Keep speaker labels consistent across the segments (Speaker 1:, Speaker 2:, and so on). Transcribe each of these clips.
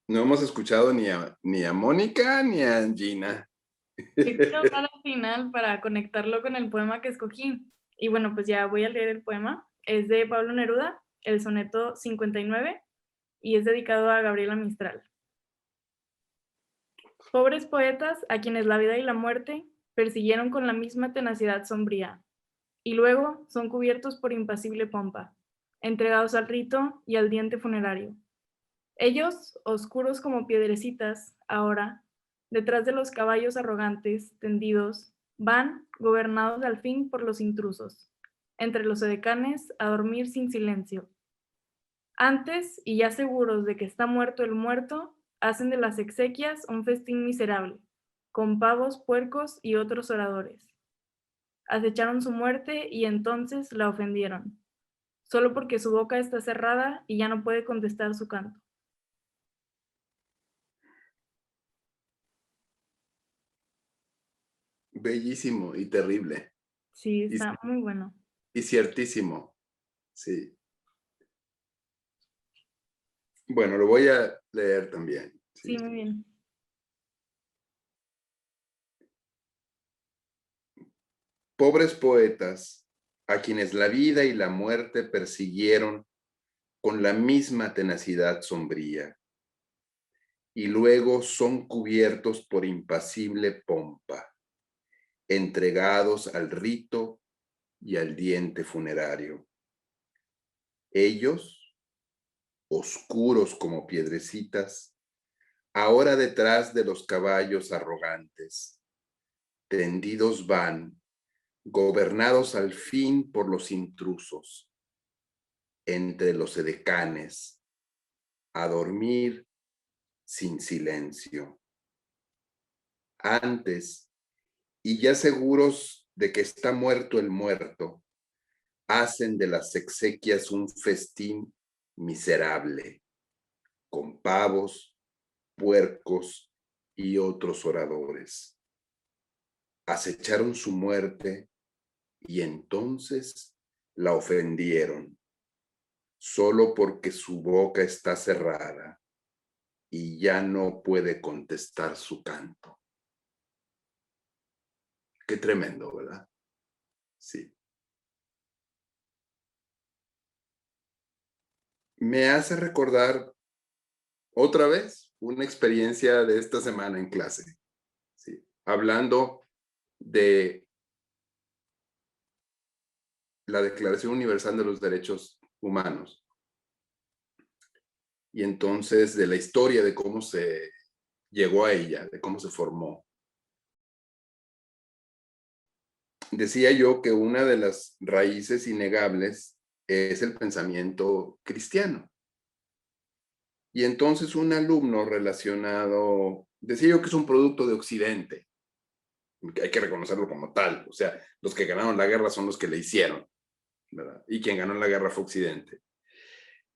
Speaker 1: No hemos escuchado ni a Mónica ni a Gina.
Speaker 2: Quiero hablar al final para conectarlo con el poema que escogí. Y bueno, pues ya voy a leer el poema. Es de Pablo Neruda, el soneto 59, y es dedicado a Gabriela Mistral. Pobres poetas a quienes la vida y la muerte persiguieron con la misma tenacidad sombría, y luego son cubiertos por impasible pompa, entregados al rito y al diente funerario. Ellos, oscuros como piedrecitas, ahora, detrás de los caballos arrogantes, tendidos, van, gobernados al fin por los intrusos, entre los edecanes, a dormir sin silencio. Antes, y ya seguros de que está muerto el muerto, hacen de las exequias un festín miserable, con pavos, puercos y otros oradores. Acecharon su muerte y entonces la ofendieron, solo porque su boca está cerrada y ya no puede contestar su canto.
Speaker 1: Bellísimo y terrible.
Speaker 2: Sí,
Speaker 1: Y,
Speaker 2: está muy bueno.
Speaker 1: y ciertísimo. Sí. Bueno, lo voy a leer también.
Speaker 2: Sí,
Speaker 1: Sí.
Speaker 2: muy bien.
Speaker 1: Pobres poetas, a quienes la vida y la muerte persiguieron con la misma tenacidad sombría, y luego son cubiertos por impasible pompa, entregados al rito y al diente funerario. Ellos, oscuros como piedrecitas, ahora detrás de los caballos arrogantes, tendidos van, gobernados al fin por los intrusos, entre los edecanes, a dormir sin silencio. Antes, y ya seguros de que está muerto el muerto, hacen de las exequias un festín miserable, con pavos, puercos y otros oradores. Acecharon su muerte y entonces la ofendieron, solo porque su boca está cerrada y ya no puede contestar su canto. Qué tremendo, ¿verdad? Sí. Me hace recordar otra vez una experiencia de esta semana en clase, ¿sí? Hablando de la Declaración Universal de los Derechos Humanos y entonces de la historia de cómo se llegó a ella, de cómo se formó. Decía yo que una de las raíces innegables es el pensamiento cristiano. Y entonces un alumno relacionado, decía yo que es un producto de Occidente, que hay que reconocerlo como tal, o sea, los que ganaron la guerra son los que la hicieron, ¿verdad? Y quien ganó la guerra fue Occidente.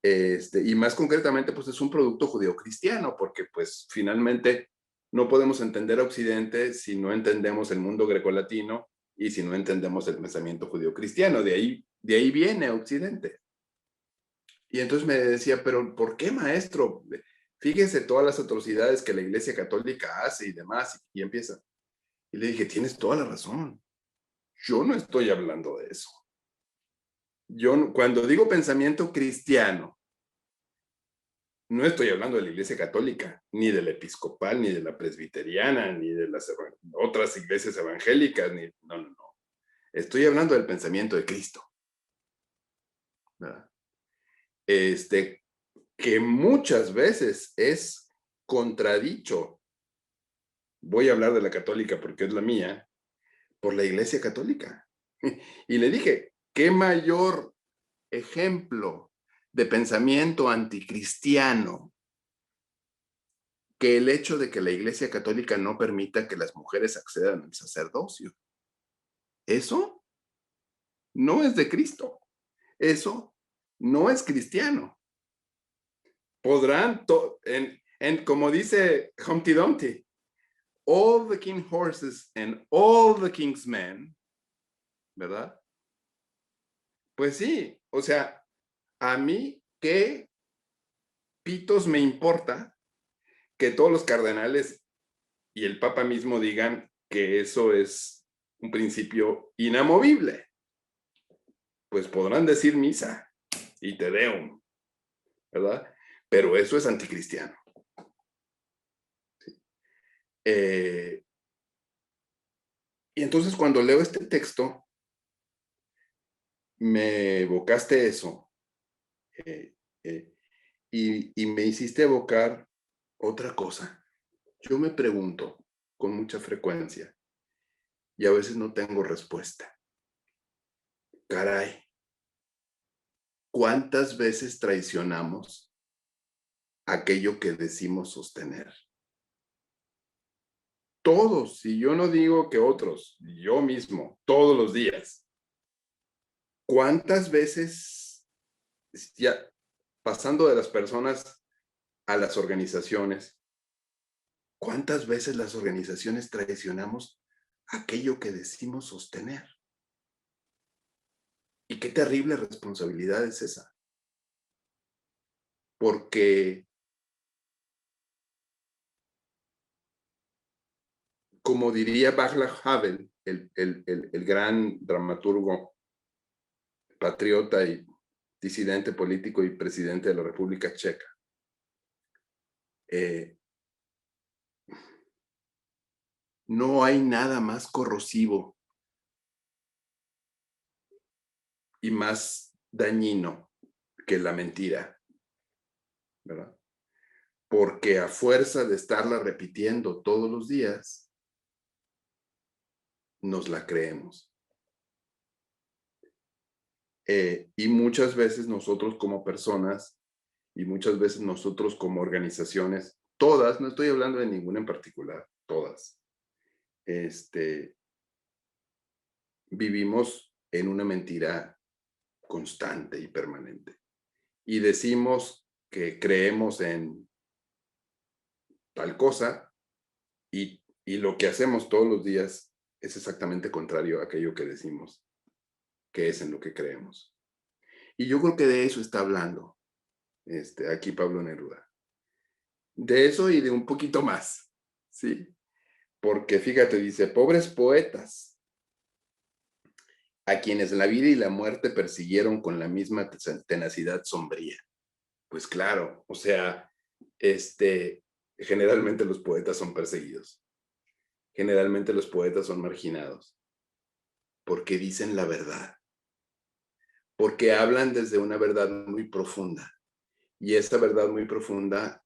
Speaker 1: Y más concretamente, pues es un producto judeocristiano, porque pues finalmente no podemos entender a Occidente si no entendemos el mundo grecolatino y si no entendemos el pensamiento judeocristiano. De ahí viene Occidente. Y entonces me decía, pero ¿por qué, maestro? Fíjese todas las atrocidades que la Iglesia Católica hace y demás. Y empieza. Y le dije, tienes toda la razón. Yo no estoy hablando de eso. Yo, cuando digo pensamiento cristiano, no estoy hablando de la Iglesia Católica, ni de la Episcopal, ni de la Presbiteriana, ni de las otras iglesias evangélicas, no. Estoy hablando del pensamiento de Cristo, ¿verdad? Que muchas veces es contradicho. Voy a hablar de la católica porque es la mía, por la Iglesia Católica. Y le dije, ¿qué mayor ejemplo de pensamiento anticristiano que el hecho de que la Iglesia Católica no permita que las mujeres accedan al sacerdocio? Eso no es de Cristo. Eso no es cristiano. Podrán, como dice Humpty Dumpty, all the king's horses and all the king's men, ¿verdad? Pues sí, o sea, a mí qué pitos me importa que todos los cardenales y el Papa mismo digan que eso es un principio inamovible. Pues podrán decir misa y te deum, ¿verdad? Pero eso es anticristiano. ¿Sí? Y entonces cuando leo este texto, me evocaste eso y me hiciste evocar otra cosa. Yo me pregunto con mucha frecuencia y a veces no tengo respuesta. Caray, ¿cuántas veces traicionamos aquello que decimos sostener? Todos, y yo no digo que otros, yo mismo, todos los días. ¿Cuántas veces, ya pasando de las personas a las organizaciones, cuántas veces las organizaciones traicionamos aquello que decimos sostener? Y qué terrible responsabilidad es esa. Porque, como diría Václav Havel, el gran dramaturgo, patriota y disidente político y presidente de la República Checa, no hay nada más corrosivo y más dañino que la mentira, ¿verdad? Porque a fuerza de estarla repitiendo todos los días, nos la creemos. Y muchas veces nosotros como personas y muchas veces nosotros como organizaciones, todas, no estoy hablando de ninguna en particular, todas, vivimos en una mentira constante y permanente. Y decimos que creemos en tal cosa y lo que hacemos todos los días es exactamente contrario a aquello que decimos que es en lo que creemos. Y yo creo que de eso está hablando aquí Pablo Neruda. De eso y de un poquito más, ¿sí? Porque fíjate, dice, pobres poetas, a quienes la vida y la muerte persiguieron con la misma tenacidad sombría. Pues claro, o sea, generalmente los poetas son perseguidos. Generalmente los poetas son marginados. Porque dicen la verdad. Porque hablan desde una verdad muy profunda. Y esa verdad muy profunda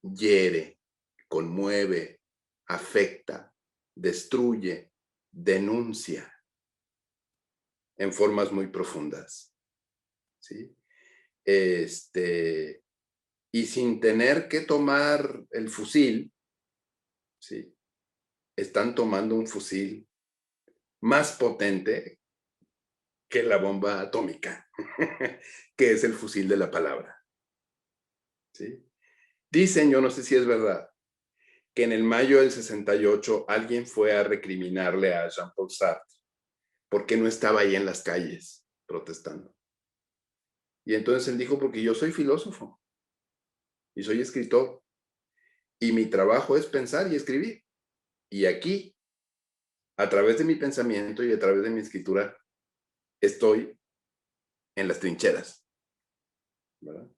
Speaker 1: hiere, conmueve, afecta, destruye, denuncia en formas muy profundas. ¿Sí? Y sin tener que tomar el fusil, ¿sí? Están tomando un fusil más potente que la bomba atómica, que es el fusil de la palabra. ¿Sí? Dicen, yo no sé si es verdad, que en el mayo del 68 alguien fue a recriminarle a Jean-Paul Sartre porque no estaba ahí en las calles protestando. Y entonces él dijo, porque yo soy filósofo y soy escritor y mi trabajo es pensar y escribir. Y aquí, a través de mi pensamiento y a través de mi escritura, estoy en las trincheras, ¿verdad?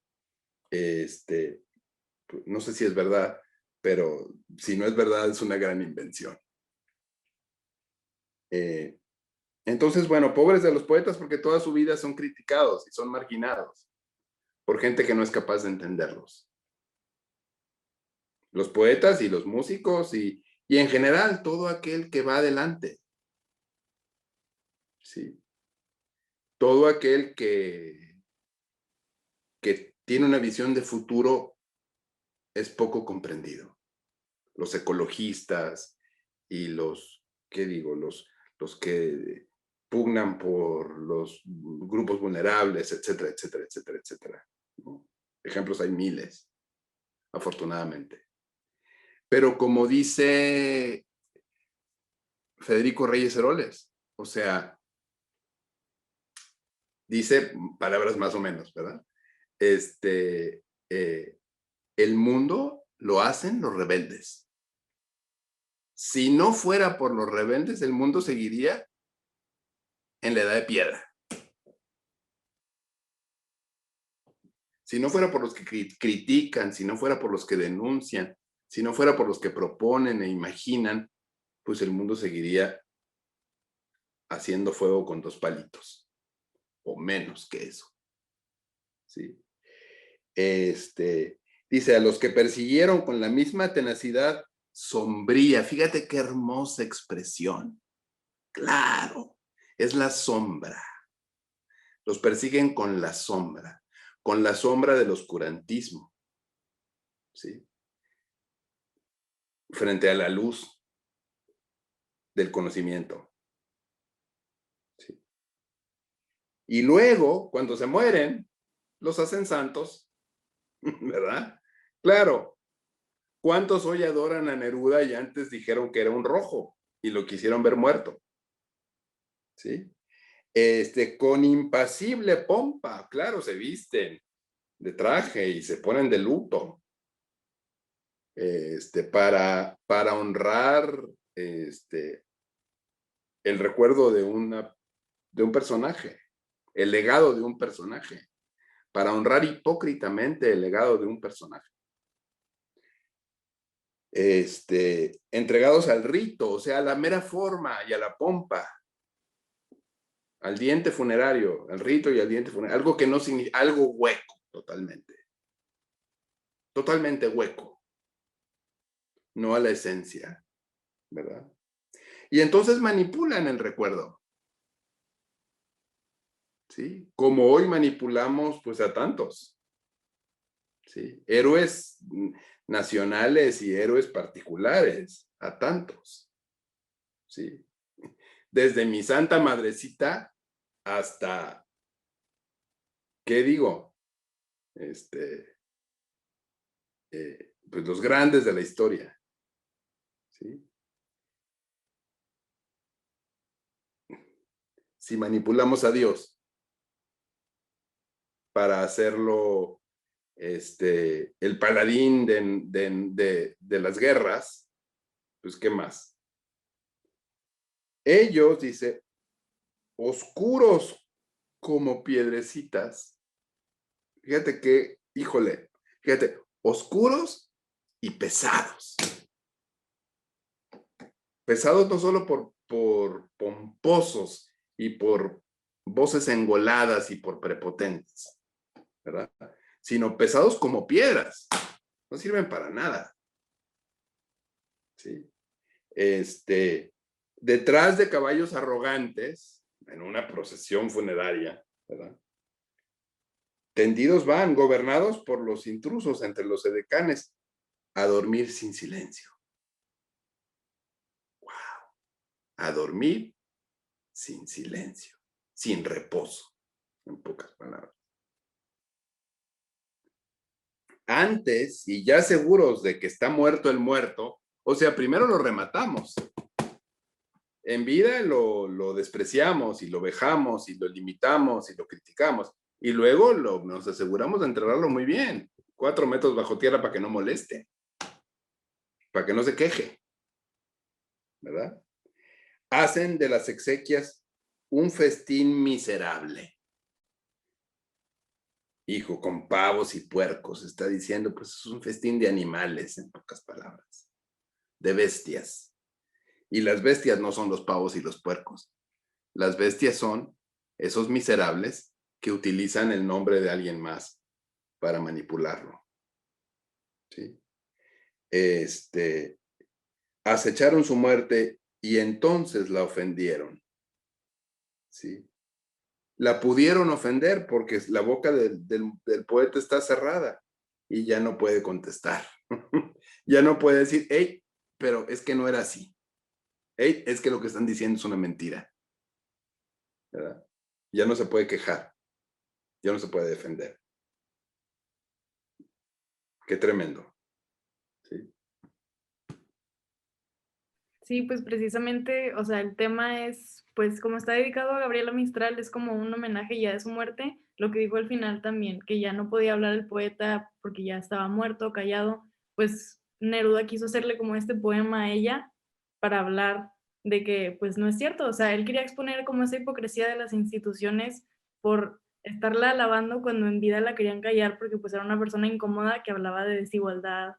Speaker 1: No sé si es verdad, pero si no es verdad, es una gran invención. Entonces, bueno, pobres de los poetas porque toda su vida son criticados y son marginados por gente que no es capaz de entenderlos. Los poetas y los músicos y en general todo aquel que va adelante. ¿Sí? Todo aquel que tiene una visión de futuro es poco comprendido. Los ecologistas y ¿qué digo? Los que pugnan por los grupos vulnerables, etcétera, etcétera, etcétera, etcétera, ¿no? Ejemplos hay miles, afortunadamente. Pero como dice Federico Reyes Heroles, o sea, dice palabras más o menos, ¿verdad? El mundo lo hacen los rebeldes. Si no fuera por los rebeldes, el mundo seguiría en la edad de piedra. Si no fuera por los que critican, si no fuera por los que denuncian, si no fuera por los que proponen e imaginan, pues el mundo seguiría haciendo fuego con 2 palitos, o menos que eso. ¿Sí? Dice, a los que persiguieron con la misma tenacidad sombría. Fíjate qué hermosa expresión. Claro, es la sombra. Los persiguen con la sombra del oscurantismo, ¿sí? Frente a la luz del conocimiento. ¿Sí? Y luego, cuando se mueren, los hacen santos, ¿verdad? Claro, ¿cuántos hoy adoran a Neruda y antes dijeron que era un rojo y lo quisieron ver muerto? ¿Sí? Con impasible pompa, claro, se visten de traje y se ponen de luto, para honrar el recuerdo de un personaje, el legado de un personaje, para honrar hipócritamente el legado de un personaje. Entregados al rito, o sea, a la mera forma y a la pompa, al diente funerario, al rito y al diente funerario, algo que no significa, algo hueco, totalmente hueco, no a la esencia, ¿verdad? Y entonces manipulan el recuerdo, ¿sí? Como hoy manipulamos, pues, a tantos, ¿sí? Héroes nacionales y héroes particulares, a tantos, ¿sí? Desde mi santa madrecita hasta, ¿qué digo? Pues los grandes de la historia, ¿sí? Si manipulamos a Dios para hacerlo el paladín de las guerras, pues ¿qué más? Ellos, dice, oscuros como piedrecitas. Fíjate que, híjole, fíjate, oscuros y pesados. Pesados no solo por pomposos y por voces engoladas y por prepotentes, ¿verdad? Sino pesados como piedras. No sirven para nada. ¿Sí? Detrás de caballos arrogantes, en una procesión funeraria, ¿verdad? Tendidos van, gobernados por los intrusos entre los edecanes, a dormir sin silencio. ¡Wow! A dormir sin silencio, sin reposo, en pocas palabras. Antes, y ya seguros de que está muerto el muerto, o sea, primero lo rematamos. En vida lo despreciamos y lo vejamos y lo limitamos y lo criticamos. Y luego nos aseguramos de enterrarlo muy bien. 4 metros bajo tierra para que no moleste. Para que no se queje. ¿Verdad? Hacen de las exequias un festín miserable. Hijo, con pavos y puercos, está diciendo, pues es un festín de animales, en pocas palabras. De bestias. Y las bestias no son los pavos y los puercos. Las bestias son esos miserables que utilizan el nombre de alguien más para manipularlo. ¿Sí? Acecharon su muerte y entonces la ofendieron. ¿Sí? La pudieron ofender porque la boca del poeta está cerrada y ya no puede contestar. Ya no puede decir, hey, pero es que no era así. Hey, es que lo que están diciendo es una mentira. ¿Verdad? Ya no se puede quejar. Ya no se puede defender. Qué tremendo. ¿Sí?
Speaker 2: Sí, pues precisamente, o sea, el tema es, pues como está dedicado a Gabriela Mistral, es como un homenaje ya de su muerte, lo que dijo al final también, que ya no podía hablar el poeta porque ya estaba muerto, callado, pues Neruda quiso hacerle como este poema a ella para hablar de que pues no es cierto, o sea, él quería exponer como esa hipocresía de las instituciones por estarla alabando cuando en vida la querían callar porque pues era una persona incómoda que hablaba de desigualdad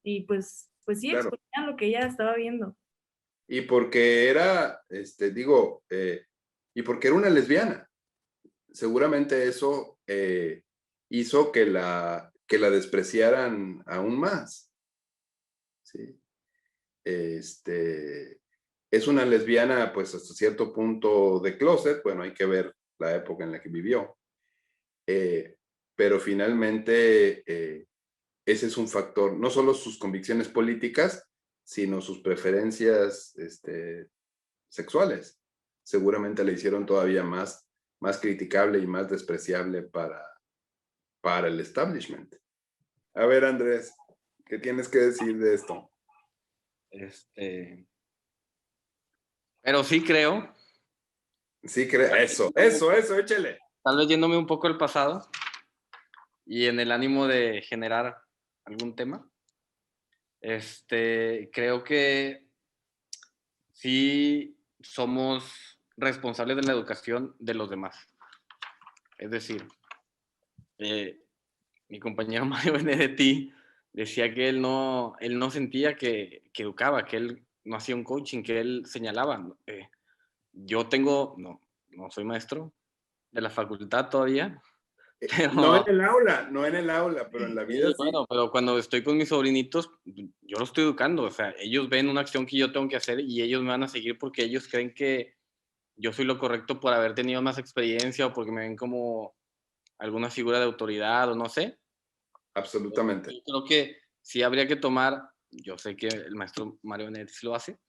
Speaker 2: y pues sí
Speaker 1: Claro.
Speaker 2: exponían lo que ella estaba viendo.
Speaker 1: Y porque era, y porque era una lesbiana. Seguramente eso hizo que la despreciaran aún más. ¿Sí? Es una lesbiana, pues hasta cierto punto de closet, bueno, hay que ver la época en la que vivió, pero finalmente ese es un factor, no solo sus convicciones políticas, sino sus preferencias sexuales. Seguramente le hicieron todavía más criticable y más despreciable para el establishment. A ver, Andrés, ¿qué tienes que decir de esto?
Speaker 3: Pero sí creo.
Speaker 1: Sí, eso, échale.
Speaker 3: Tal vez yéndome un poco al pasado y en el ánimo de generar algún tema. Creo que sí somos responsables de la educación de los demás. Es decir, mi compañero Mario Benedetti decía que él no sentía que educaba, que él no hacía un coaching, que él señalaba. Yo no soy maestro de la facultad todavía, pero...
Speaker 1: No en el aula, pero en la vida sí.
Speaker 3: Bueno, pero cuando estoy con mis sobrinitos, yo los estoy educando, o sea, ellos ven una acción que yo tengo que hacer y ellos me van a seguir porque ellos creen que yo soy lo correcto por haber tenido más experiencia o porque me ven como alguna figura de autoridad o no sé.
Speaker 1: Absolutamente.
Speaker 3: Yo creo que sí habría que tomar, yo sé que el maestro Mario Benedetti lo hace,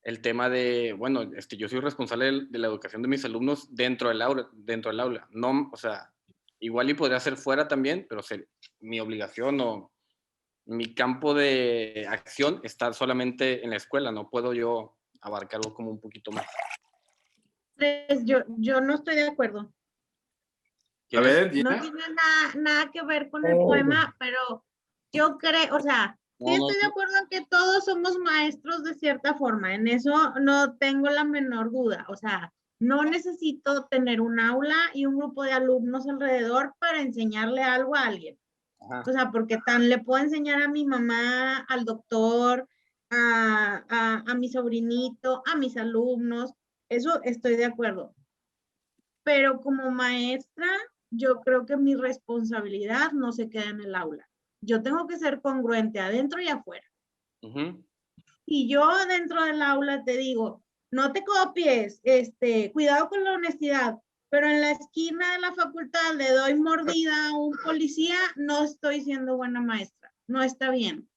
Speaker 3: el tema de, bueno, yo soy responsable de la educación de mis alumnos dentro del aula. No, o sea, igual y podría ser fuera también, pero mi obligación o mi campo de acción está solamente en la escuela, no puedo yo abarcarlo como un poquito más.
Speaker 4: Yo no estoy de acuerdo.
Speaker 1: A ver, Gina.
Speaker 4: No tiene nada que ver con el poema, pero yo creo, o sea, sí estoy de acuerdo en que todos somos maestros de cierta forma, en eso no tengo la menor duda, o sea, no necesito tener un aula y un grupo de alumnos alrededor para enseñarle algo a alguien. Ajá. O sea, porque tan le puedo enseñar a mi mamá, al doctor, a mi sobrinito, a mis alumnos, eso estoy de acuerdo. Pero como maestra, yo creo que mi responsabilidad no se queda en el aula. Yo tengo que ser congruente adentro y afuera. Y yo dentro del aula te digo, no te copies, cuidado con la honestidad, pero en la esquina de la facultad le doy mordida a un policía, no estoy siendo buena maestra, no está bien.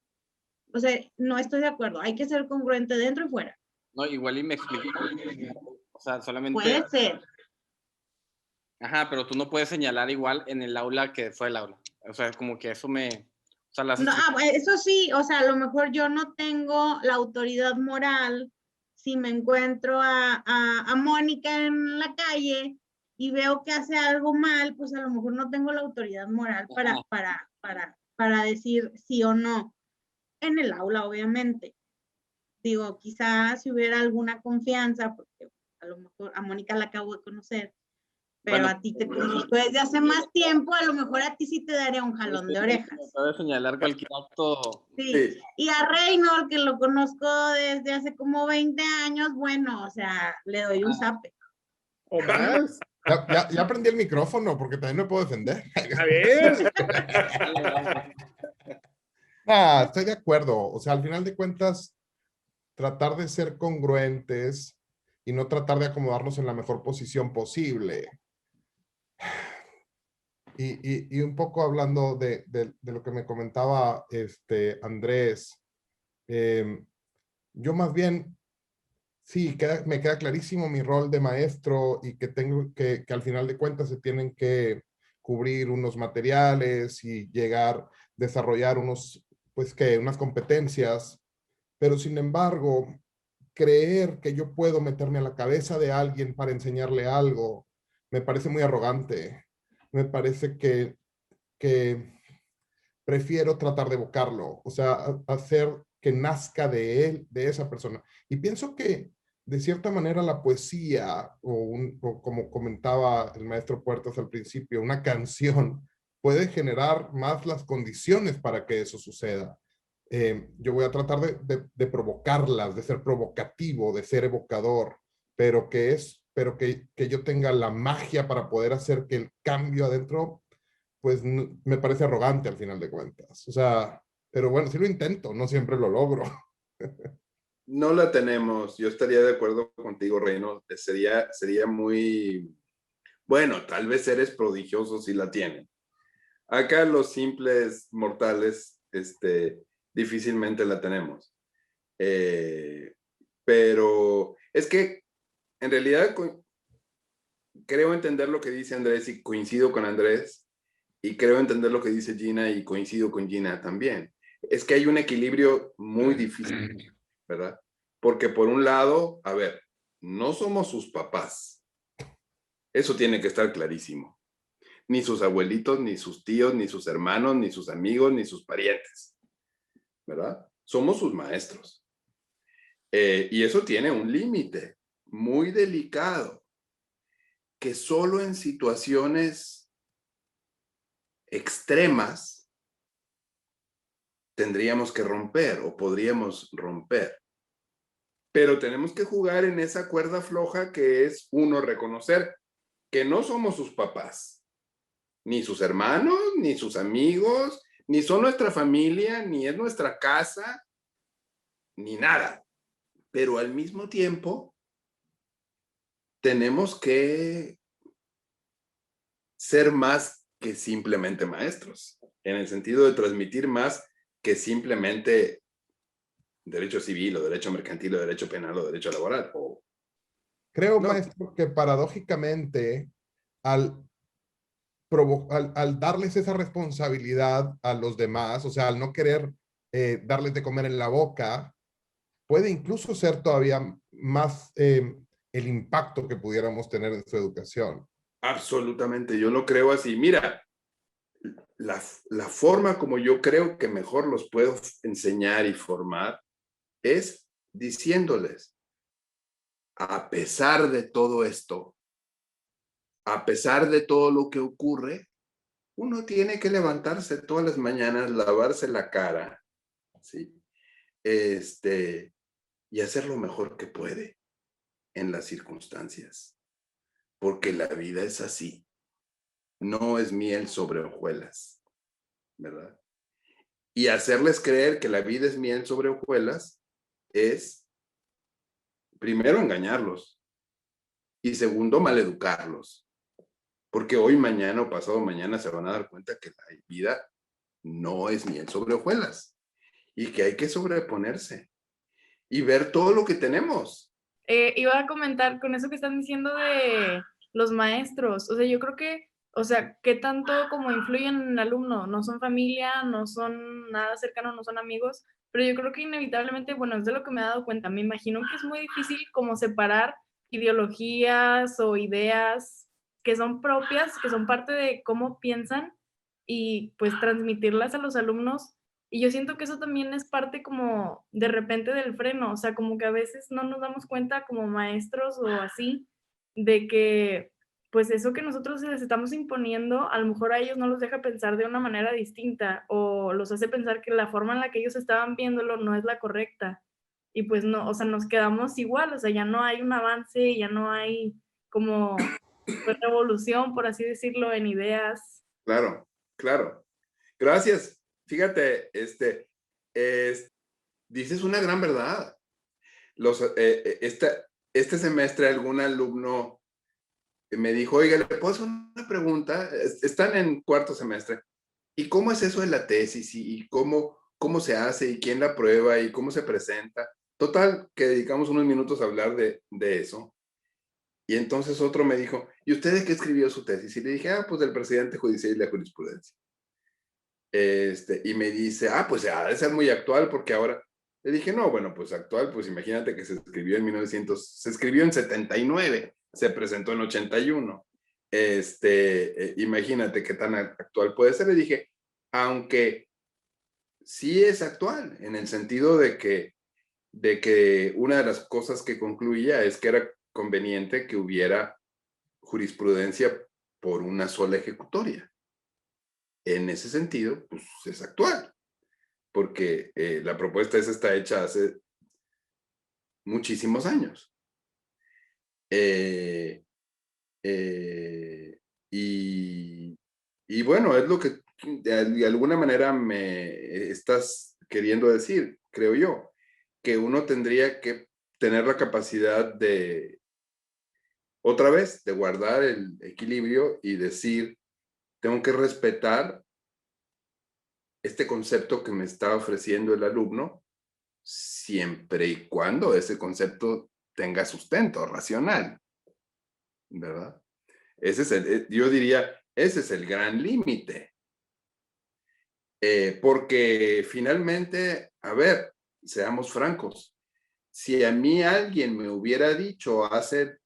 Speaker 4: O sea, no estoy de acuerdo, hay que ser congruente dentro y fuera.
Speaker 3: No, igual y me explico. O sea, solamente...
Speaker 4: Puede ser.
Speaker 3: Ajá, pero tú no puedes señalar igual en el aula que fue el aula. O sea, como que eso me... O sea,
Speaker 4: no, eso sí, o sea, a lo mejor yo no tengo la autoridad moral si me encuentro a Mónica en la calle y veo que hace algo mal, pues a lo mejor no tengo la autoridad moral para decir sí o no. En el aula, obviamente. Digo, quizás si hubiera alguna confianza, porque a lo mejor a Mónica la acabo de conocer, pero bueno, a ti te conozco desde hace más tiempo, a lo mejor a ti sí te daría un jalón de orejas.
Speaker 3: Puedes señalar cualquier acto.
Speaker 4: Sí. Y a Reynolds, que lo conozco desde hace como 20 años, bueno, o sea, le doy un zape.
Speaker 5: ¿O más? Ya aprendí el micrófono porque también me puedo defender.
Speaker 1: A ver.
Speaker 5: Estoy de acuerdo. O sea, al final de cuentas, tratar de ser congruentes y no tratar de acomodarnos en la mejor posición posible. Y un poco hablando de lo que me comentaba Andrés, yo más bien, sí, me queda clarísimo mi rol de maestro y que tengo que al final de cuentas se tienen que cubrir unos materiales y desarrollar unas competencias, pero sin embargo, creer que yo puedo meterme a la cabeza de alguien para enseñarle algo, me parece muy arrogante. Me parece que prefiero tratar de evocarlo, o sea, hacer que nazca de él, de esa persona. Y pienso que, de cierta manera, la poesía, o como comentaba el maestro Puertas al principio, una canción puede generar más las condiciones para que eso suceda. Yo voy a tratar de provocarlas, de ser provocativo, de ser evocador, pero que yo tenga la magia para poder hacer que el cambio adentro, pues me parece arrogante al final de cuentas. O sea, pero bueno, sí lo intento, no siempre lo logro.
Speaker 1: No la tenemos. Yo estaría de acuerdo contigo, Reino. Sería muy, bueno, tal vez seres prodigiosos si la tienen. Acá los simples mortales, difícilmente la tenemos. Pero es que en realidad creo entender lo que dice Andrés y coincido con Andrés, y creo entender lo que dice Gina y coincido con Gina también. Es que hay un equilibrio muy difícil, ¿verdad? Porque por un lado, a ver, no somos sus papás. Eso tiene que estar clarísimo. Ni sus abuelitos, ni sus tíos, ni sus hermanos, ni sus amigos, ni sus parientes, ¿verdad? Somos sus maestros. Y eso tiene un límite muy delicado, que solo en situaciones extremas tendríamos que romper o podríamos romper. Pero tenemos que jugar en esa cuerda floja que es, uno, reconocer que no somos sus papás, ni sus hermanos, ni sus amigos, ni son nuestra familia, ni es nuestra casa, ni nada. Pero al mismo tiempo, tenemos que ser más que simplemente maestros, en el sentido de transmitir más que simplemente derecho civil o derecho mercantil o derecho penal o derecho laboral.
Speaker 5: Creo,
Speaker 1: No.
Speaker 5: maestro, que paradójicamente, al darles esa responsabilidad a los demás, o sea, al no querer darles de comer en la boca, puede incluso ser todavía más el impacto que pudiéramos tener en su educación.
Speaker 1: Absolutamente, yo lo creo así. Mira, la forma como yo creo que mejor los puedo enseñar y formar es diciéndoles, a pesar de todo esto, a pesar de todo lo que ocurre, uno tiene que levantarse todas las mañanas, lavarse la cara, ¿sí? Y hacer lo mejor que puede en las circunstancias, porque la vida es así, no es miel sobre hojuelas, ¿verdad? Y hacerles creer que la vida es miel sobre hojuelas es, primero, engañarlos y segundo, maleducarlos, porque hoy, mañana o pasado mañana se van a dar cuenta que la vida no es miel sobre hojuelas y que hay que sobreponerse y ver todo lo que tenemos.
Speaker 2: Iba a comentar con eso que están diciendo de los maestros. O sea, yo creo que, o sea, ¿qué tanto como influyen en el alumno? No son familia, no son nada cercano, no son amigos, pero yo creo que inevitablemente, bueno, es de lo que me he dado cuenta. Me imagino que es muy difícil como separar ideologías o ideas que son propias, que son parte de cómo piensan y pues transmitirlas a los alumnos. Y yo siento que eso también es parte como de repente del freno, o sea, como que a veces no nos damos cuenta como maestros o así, de que pues eso que nosotros les estamos imponiendo, a lo mejor a ellos no los deja pensar de una manera distinta o los hace pensar que la forma en la que ellos estaban viéndolo no es la correcta. Y pues no, o sea, nos quedamos igual, o sea, ya no hay un avance, ya no hay como pues, revolución, por así decirlo, en ideas.
Speaker 1: Claro, claro. Gracias. Fíjate, dices una gran verdad. Este semestre algún alumno me dijo, oiga, ¿le puedo hacer una pregunta? Están en cuarto semestre. ¿Y cómo es eso de la tesis? ¿Y cómo se hace? ¿Y quién la prueba? ¿Y cómo se presenta? Total, que dedicamos unos minutos a hablar de eso. Y entonces otro me dijo, ¿y usted de qué escribió su tesis? Y le dije, pues del presidente judicial y la jurisprudencia. Y me dice, pues ha de ser muy actual porque ahora, le dije, no, bueno, pues actual, pues imagínate que se escribió se escribió en 79, se presentó en 81, imagínate qué tan actual puede ser. Le dije, aunque sí es actual, en el sentido de que una de las cosas que concluía es que era conveniente que hubiera jurisprudencia por una sola ejecutoria. En ese sentido, pues es actual, porque la propuesta esa está hecha hace muchísimos años. Y bueno, es lo que de alguna manera me estás queriendo decir, creo yo, que uno tendría que tener la capacidad de, otra vez, de guardar el equilibrio y decir, tengo que respetar este concepto que me está ofreciendo el alumno, siempre y cuando ese concepto tenga sustento racional, ¿verdad? Ese es yo diría, ese es el gran límite. Porque finalmente, a ver, seamos francos, si a mí alguien me hubiera dicho hace,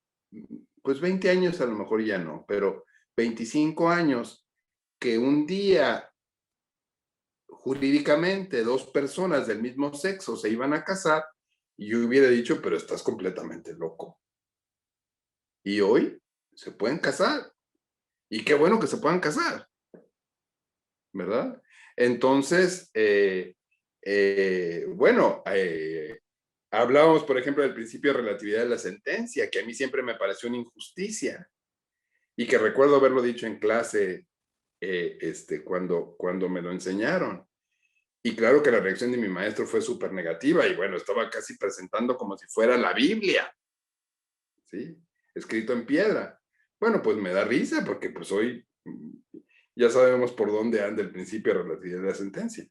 Speaker 1: pues 20 años a lo mejor ya no, pero 25 años, que un día jurídicamente 2 personas del mismo sexo se iban a casar, y yo hubiera dicho, pero estás completamente loco. Y hoy se pueden casar. Y qué bueno que se puedan casar, ¿verdad? Entonces, bueno, hablábamos, por ejemplo, del principio de relatividad de la sentencia, que a mí siempre me pareció una injusticia, y que recuerdo haberlo dicho en clase cuando me lo enseñaron. Y claro que la reacción de mi maestro fue súper negativa, y bueno, estaba casi presentando como si fuera la Biblia, ¿sí? Escrito en piedra. Bueno, pues me da risa, porque pues hoy ya sabemos por dónde anda el principio de relatividad de la sentencia.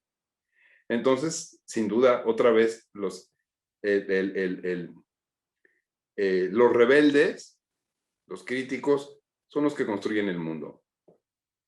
Speaker 1: Entonces, sin duda, otra vez, los rebeldes, los críticos, son los que construyen el mundo.